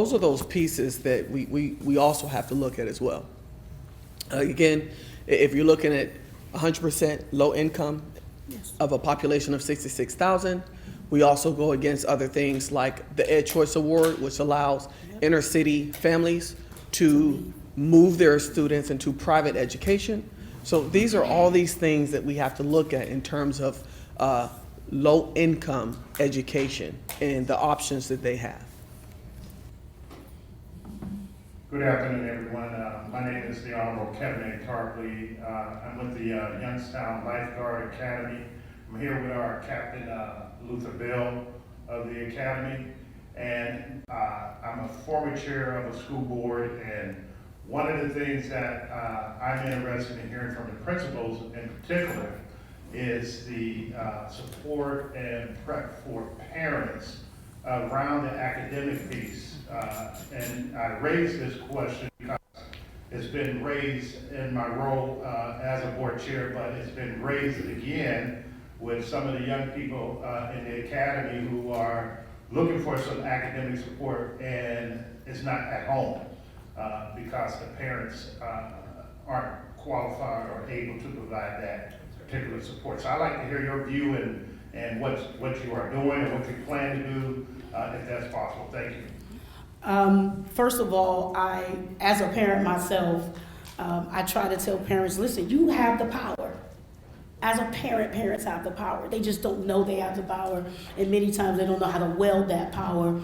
Those are those pieces that we also have to look at as well. Again, if you're looking at 100% low income of a population of 66,000, we also go against other things like the Ed Choice Award, which allows inner city families to move their students into private education. So these are all these things that we have to look at in terms of low income education and the options that they have. Good afternoon, everyone. My name is the Honorable Kevin A. Tarpley. I'm with the Youngstown Lifeguard Academy. I'm here with our Captain Luther Bell of the Academy, and I'm a former chair of a school board, and one of the things that I'm interested in hearing from the principals in particular is the support and prep for parents around the academic piece. And I raised this question because it's been raised in my role as a board chair, but it's been raised again with some of the young people in the academy who are looking for some academic support, and it's not at home because the parents aren't qualified or able to provide that particular support. So I'd like to hear your view and what you are doing and what you plan to do if that's possible. Thank you. First of all, as a parent myself, I try to tell parents, listen, you have the power. As a parent, parents have the power. They just don't know they have the power, and many times they don't know how to wield that power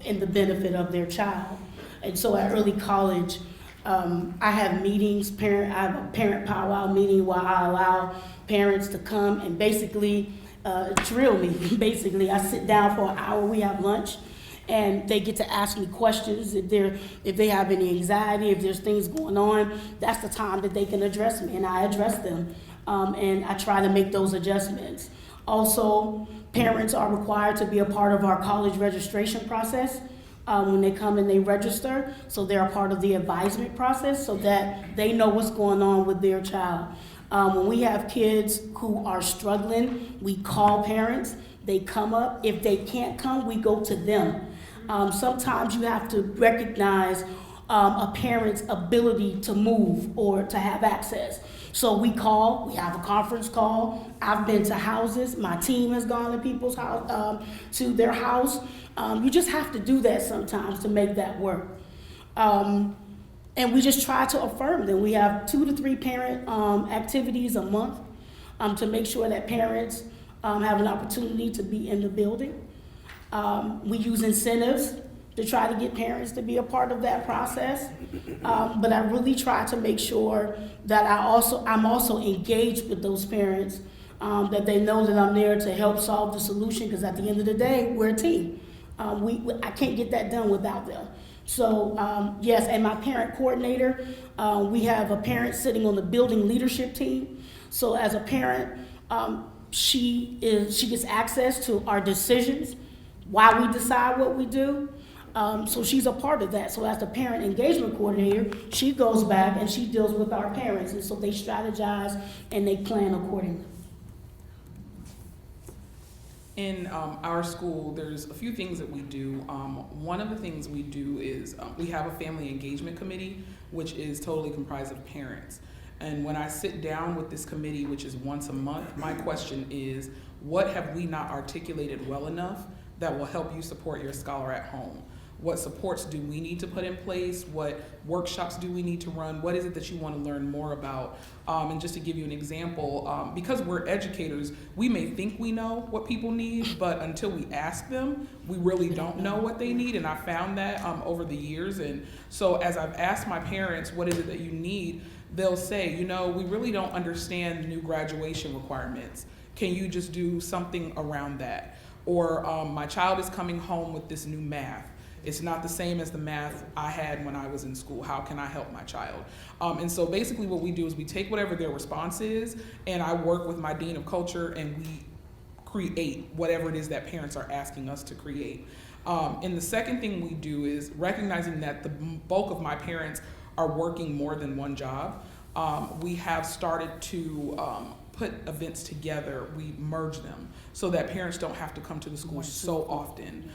in the benefit of their child. And so at early college, I have meetings, I have a parent powwow meeting where I allow parents to come and basically drill me. Basically, I sit down for an hour, we have lunch, and they get to ask me questions. If they have any anxiety, if there's things going on, that's the time that they can address me, and I address them. And I try to make those adjustments. Also, parents are required to be a part of our college registration process when they come and they register. So they're a part of the advisement process so that they know what's going on with their child. When we have kids who are struggling, we call parents. They come up. If they can't come, we go to them. Sometimes you have to recognize a parent's ability to move or to have access. So we call, we have a conference call. I've been to houses. My team has gone to people's house, to their house. You just have to do that sometimes to make that work. And we just try to affirm them. We have 2 to 3 parent activities a month to make sure that parents have an opportunity to be in the building. We use incentives to try to get parents to be a part of that process. But I really try to make sure that I'm also engaged with those parents, that they know that I'm there to help solve the solution, because at the end of the day, we're a team. I can't get that done without them. So yes, and my parent coordinator, we have a parent sitting on the building leadership team. So as a parent, she gets access to our decisions, why we decide what we do. So she's a part of that. So as the parent engagement coordinator, she goes back and she deals with our parents, and so they strategize and they plan accordingly. In our school, there's a few things that we do. One of the things we do is we have a family engagement committee, which is totally comprised of parents. And when I sit down with this committee, which is once a month, my question is, what have we not articulated well enough that will help you support your scholar at home? What supports do we need to put in place? What workshops do we need to run? What is it that you want to learn more about? And just to give you an example, because we're educators, we may think we know what people need, but until we ask them, we really don't know what they need. And I found that over the years. And so as I've asked my parents, what is it that you need? They'll say, we really don't understand new graduation requirements. Can you just do something around that? Or my child is coming home with this new math. It's not the same as the math I had when I was in school. How can I help my child? And so basically what we do is we take whatever their response is, and I work with my dean of culture, and we create whatever it is that parents are asking us to create. And the second thing we do is recognizing that the bulk of my parents are working more than one job. We have started to put events together, we merge them so that parents don't have to come to the school so often.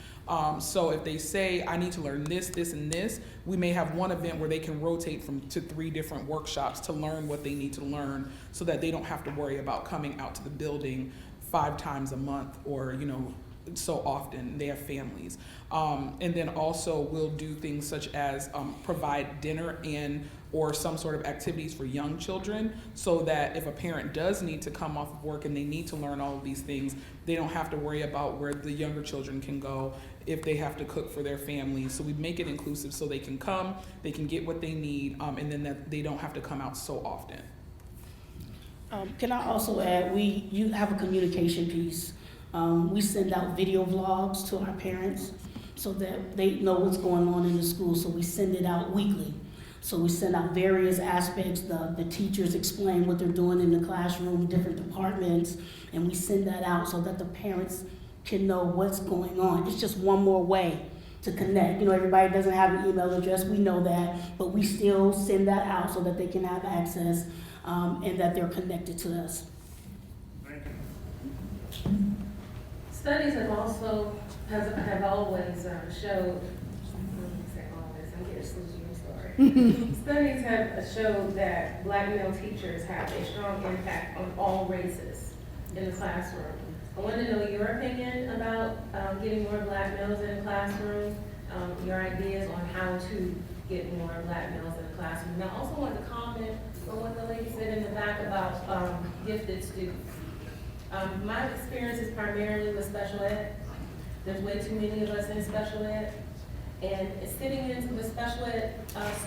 So if they say, I need to learn this, this, and this, we may have one event where they can rotate to 3 different workshops to learn what they need to learn so that they don't have to worry about coming out to the building 5 times a month or, you know, so often. They have families. And then also we'll do things such as provide dinner and or some sort of activities for young children so that if a parent does need to come off of work and they need to learn all of these things, they don't have to worry about where the younger children can go if they have to cook for their families. So we make it inclusive so they can come, they can get what they need, and then that they don't have to come out so often. Can I also add, you have a communication piece. We send out video vlogs to our parents so that they know what's going on in the school. So we send it out weekly. So we send out various aspects. The teachers explain what they're doing in the classroom, different departments, and we send that out so that the parents can know what's going on. It's just one more way to connect. You know, everybody doesn't have an email address, we know that, but we still send that out so that they can have access and that they're connected to us. Thank you. Studies have also, have always showed, I'm getting sleepy, I'm sorry. Studies have showed that Black male teachers have a strong impact on all races in the classroom. I want to know your opinion about getting more Black males in the classroom, your ideas on how to get more Black males in the classroom. And I also want to comment on what the lady said in the back about gifted students. My experience is primarily with special ed. There's way too many of us in special ed. And sitting into the special ed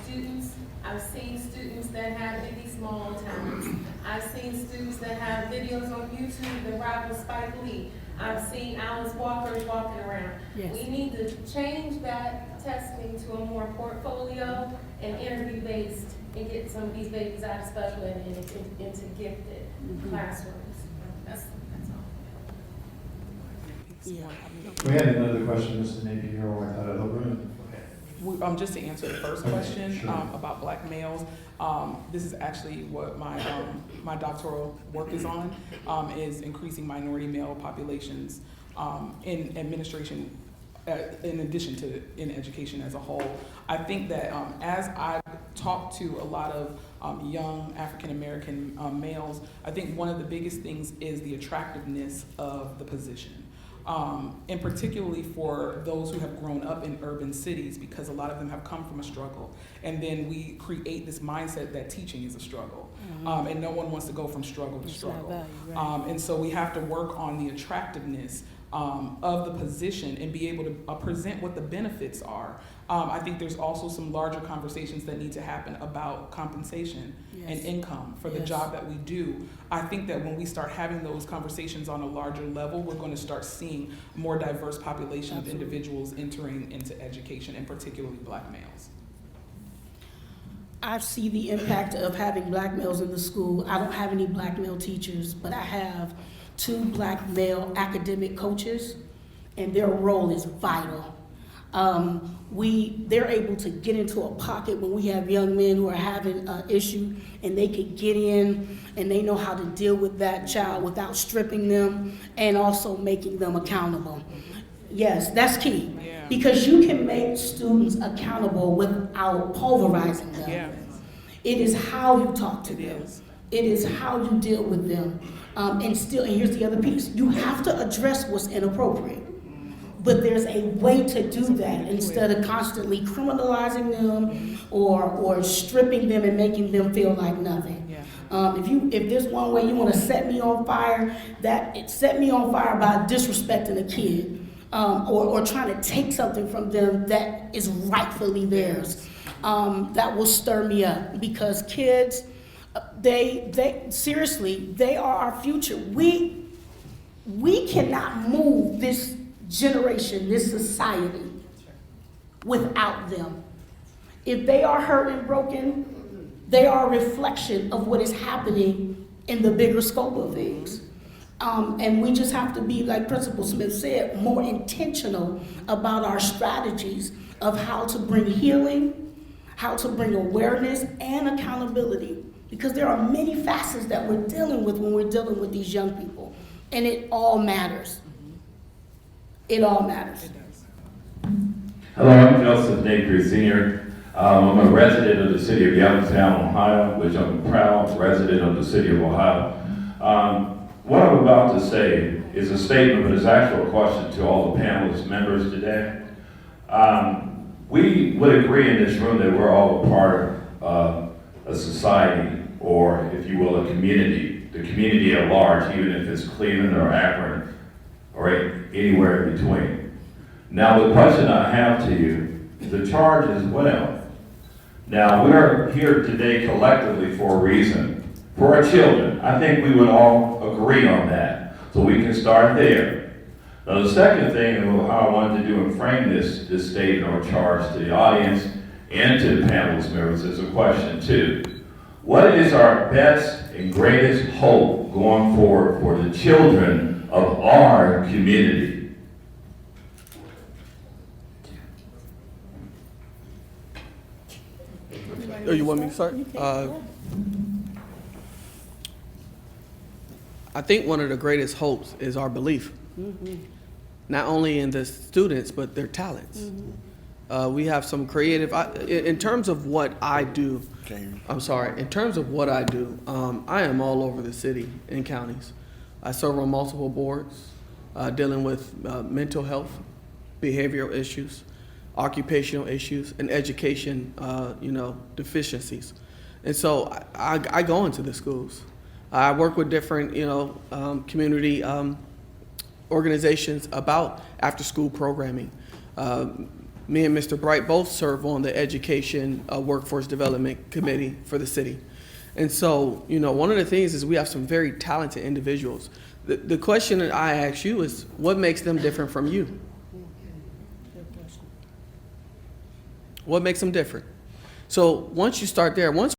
students, I've seen students that have really small talents. I've seen students that have videos on YouTube that rival Spike Lee. I've seen Alice Walkers walking around. Yes. We need to change that testing to a more portfolio and interview based and get some of these babies out of special ed and into gifted classrooms. That's all. Yeah. We had another question, Mr. Napier, or I thought I'd open Just to answer the first question Sure. about Black males, this is actually what my doctoral work is on, is increasing minority male populations in administration, in addition to in education as a whole. I think that as I talk to a lot of young African American males, I think one of the biggest things is the attractiveness of the position. And particularly for those who have grown up in urban cities, because a lot of them have come from a struggle. And then we create this mindset that teaching is a struggle. And no one wants to go from struggle to struggle. And so we have to work on the attractiveness of the position and be able to present what the benefits are. I think there's also some larger conversations that need to happen about compensation and income for the job that we do. I think that when we start having those conversations on a larger level, we're going to start seeing more diverse population of individuals entering into education, and particularly Black males. I see the impact of having Black males in the school. I don't have any Black male teachers, but I have 2 Black male academic coaches, and their role is vital. They're able to get into a pocket when we have young men who are having an issue, and they can get in and they know how to deal with that child without stripping them and also making them accountable. Yes, that's key. Yeah. Because you can make students accountable without pulverizing them. Yeah. It is how you talk to them. is. It is how you deal with them. And here's the other piece. You have to address what's inappropriate. But there's a way to do that instead of constantly criminalizing them or stripping them and making them feel like nothing. Yeah. If there's one way you want to set me on fire, set me on fire by disrespecting a kid or trying to take something from them that is rightfully theirs. That will stir me up because kids, they seriously, they are our future. We cannot move this generation, this society, without them. If they are hurt and broken, they are a reflection of what is happening in the bigger scope of things. And we just have to be, like Principal Smith said, more intentional about our strategies of how to bring healing, how to bring awareness and accountability Because there are many facets that we're dealing with when we're dealing with these young people. And it all matters. It all matters. It does. Hello, I'm Joseph Napier Sr. I'm a resident of the city of Youngstown, Ohio, which I'm a proud resident of the city of Ohio. What I'm about to say is a statement, but it's actually a question to all the panelist members today. We would agree in this room that we're all a part of a society, or if you will, a community, the community at large, even if it's Cleveland or Akron or anywhere in between. Now, the question I have to you, the charge is well. Now, we're here today collectively for a reason, for our children. I think we would all agree on that, so we can start there. Now, the second thing, and how I wanted to do and frame this statement or charge to the audience and to the panelist members is a question too. What is our best and greatest hope going forward for the children of our community? Oh, you want me to start? I think one of the greatest hopes is our belief, not only in the students, but their talents. We have some creative, in terms of what I do, I'm sorry, in terms of what I do, I am all over the city and counties. I serve on multiple boards, dealing with mental health, behavioral issues, occupational issues, and education, deficiencies. And so I go into the schools. I work with different, community organizations about after-school programming. Me and Mr. Bright both serve on the Education Workforce Development Committee for the city. And so, one of the things is we have some very talented individuals. The question that I ask you is, what makes them different from you? What makes them different? So once you start there, once